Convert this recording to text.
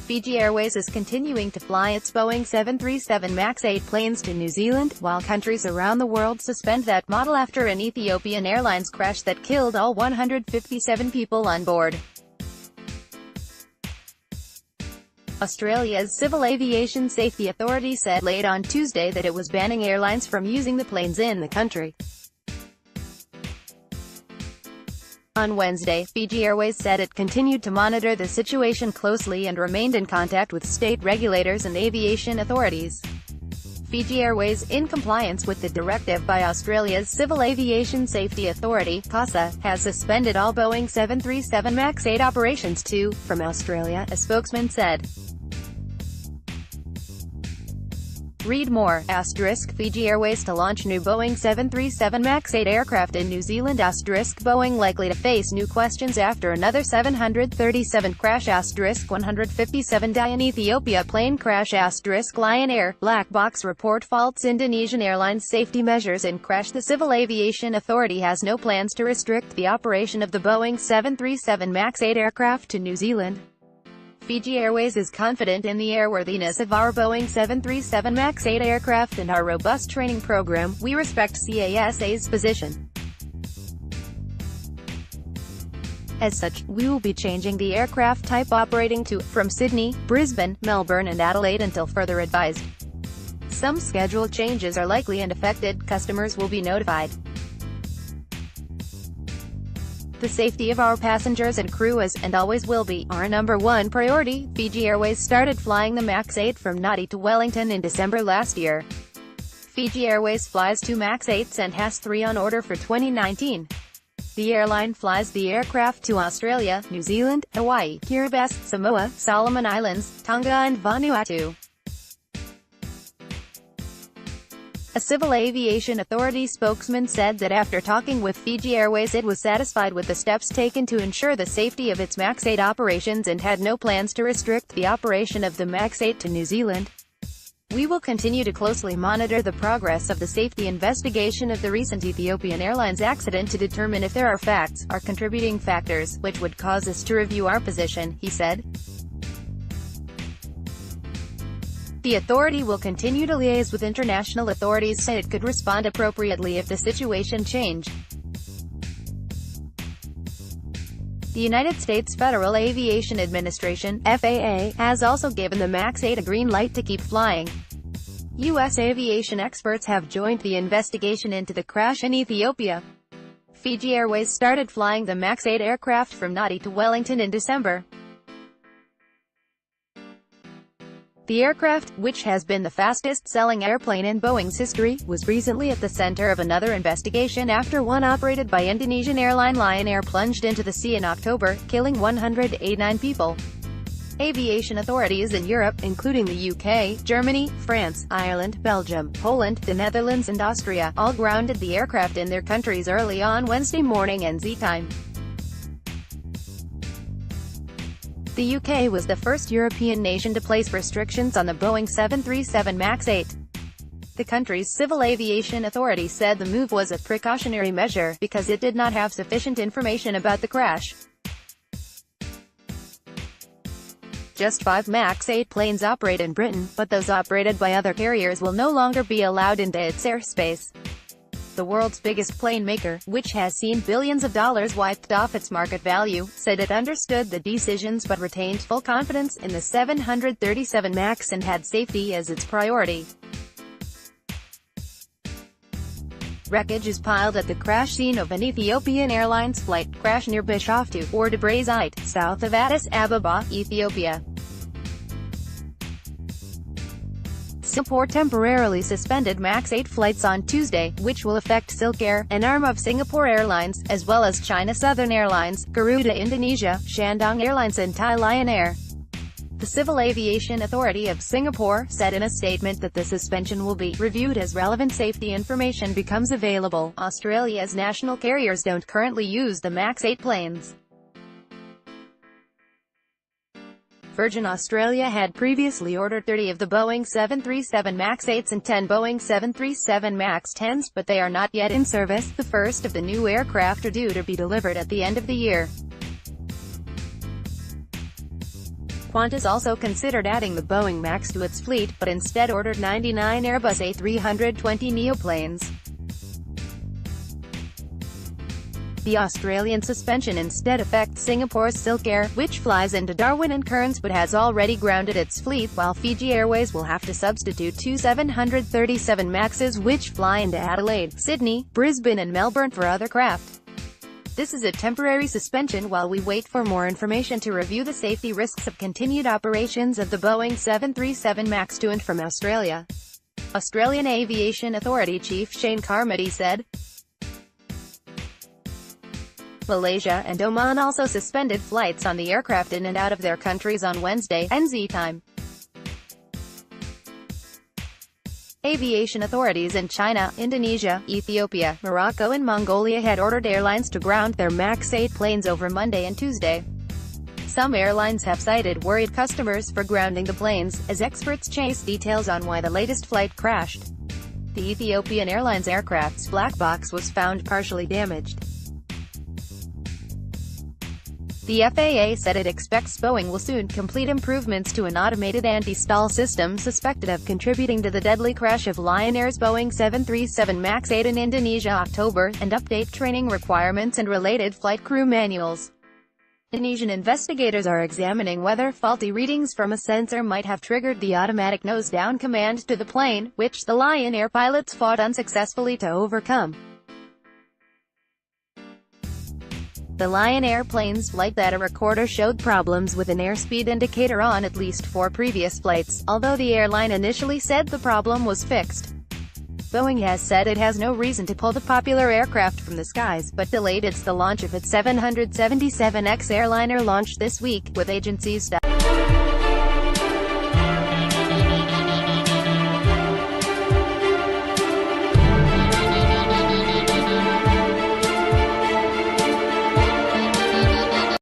Fiji Airways is continuing to fly its Boeing 737 MAX 8 planes to New Zealand, while countries around the world suspend that model after an Ethiopian Airlines crash that killed all 157 people on board. Australia's Civil Aviation Safety Authority said late on Tuesday that it was banning airlines from using the planes in the country. On Wednesday, Fiji Airways said it continued to monitor the situation closely and remained in contact with state regulators and aviation authorities. Fiji Airways, in compliance with the directive by Australia's Civil Aviation Safety Authority (CASA), has suspended all Boeing 737 MAX 8 operations from Australia, a spokesman said. Read more, Fiji Airways to launch new Boeing 737 MAX 8 aircraft in New Zealand, Boeing likely to face new questions after another 737 crash, 157 die in Ethiopia plane crash, Lion Air, black box report faults Indonesian Airlines safety measures in crash. The Civil Aviation Authority has no plans to restrict the operation of the Boeing 737 MAX 8 aircraft to New Zealand. Fiji Airways is confident in the airworthiness of our Boeing 737 MAX 8 aircraft and our robust training program. We respect CASA's position. As such, we will be changing the aircraft type operating from Sydney, Brisbane, Melbourne and Adelaide until further advised. Some schedule changes are likely and affected customers will be notified. The safety of our passengers and crew is, and always will be, our number one priority. Fiji Airways started flying the MAX 8 from Nadi to Wellington in December last year. Fiji Airways flies 2 MAX 8s and has 3 on order for 2019. The airline flies the aircraft to Australia, New Zealand, Hawaii, Kiribati, Samoa, Solomon Islands, Tonga and Vanuatu. A Civil Aviation Authority spokesman said that after talking with Fiji Airways it was satisfied with the steps taken to ensure the safety of its MAX 8 operations and had no plans to restrict the operation of the MAX 8 to New Zealand. We will continue to closely monitor the progress of the safety investigation of the recent Ethiopian Airlines accident to determine if there are facts, or contributing factors, which would cause us to review our position, he said. The authority will continue to liaise with international authorities so it could respond appropriately if the situation changed. The United States Federal Aviation Administration (FAA) has also given the MAX 8 a green light to keep flying. U.S. aviation experts have joined the investigation into the crash in Ethiopia. Fiji Airways started flying the MAX 8 aircraft from Nadi to Wellington in December. The aircraft, which has been the fastest-selling airplane in Boeing's history, was recently at the center of another investigation after one operated by Indonesian airline Lion Air plunged into the sea in October, killing 189 people. Aviation authorities in Europe, including the UK, Germany, France, Ireland, Belgium, Poland, the Netherlands and Austria, all grounded the aircraft in their countries early on Wednesday morning NZ time. The UK was the first European nation to place restrictions on the Boeing 737 MAX 8. The country's Civil Aviation Authority said the move was a precautionary measure, because it did not have sufficient information about the crash. Just 5 MAX 8 planes operate in Britain, but those operated by other carriers will no longer be allowed into its airspace. The world's biggest plane maker, which has seen billions of dollars wiped off its market value, said it understood the decisions but retained full confidence in the 737 MAX and had safety as its priority. Wreckage is piled at the crash scene of an Ethiopian Airlines flight crash near Bishoftu, or Debre Zeit, south of Addis Ababa, Ethiopia. Singapore temporarily suspended MAX 8 flights on Tuesday, which will affect Silk Air, an arm of Singapore Airlines, as well as China Southern Airlines, Garuda Indonesia, Shandong Airlines and Thai Lion Air. The Civil Aviation Authority of Singapore said in a statement that the suspension will be reviewed as relevant safety information becomes available. Australia's national carriers don't currently use the MAX 8 planes. Virgin Australia had previously ordered 30 of the Boeing 737 MAX 8s and 10 Boeing 737 MAX 10s, but they are not yet in service. The first of the new aircraft are due to be delivered at the end of the year. Qantas also considered adding the Boeing MAX to its fleet, but instead ordered 99 Airbus A320 neoplanes. The Australian suspension instead affects Singapore's Silk Air, which flies into Darwin and Cairns but has already grounded its fleet, while Fiji Airways will have to substitute two 737 MAXs which fly into Adelaide, Sydney, Brisbane and Melbourne for other craft. This is a temporary suspension while we wait for more information to review the safety risks of continued operations of the Boeing 737 MAX to and from Australia. Australian Aviation Authority Chief Shane Carmody said. Malaysia and Oman also suspended flights on the aircraft in and out of their countries on Wednesday, NZ time. Aviation authorities in China, Indonesia, Ethiopia, Morocco and Mongolia had ordered airlines to ground their MAX 8 planes over Monday and Tuesday. Some airlines have cited worried customers for grounding the planes, as experts chase details on why the latest flight crashed. The Ethiopian Airlines aircraft's black box was found partially damaged. The FAA said it expects Boeing will soon complete improvements to an automated anti-stall system suspected of contributing to the deadly crash of Lion Air's Boeing 737 MAX 8 in Indonesia October, and update training requirements and related flight crew manuals. Indonesian investigators are examining whether faulty readings from a sensor might have triggered the automatic nose-down command to the plane, which the Lion Air pilots fought unsuccessfully to overcome. The Lion Air plane's flight data recorder showed problems with an airspeed indicator on at least 4 previous flights, although the airline initially said the problem was fixed. Boeing has said it has no reason to pull the popular aircraft from the skies, but delayed the launch of its 777X airliner launched this week, with agencies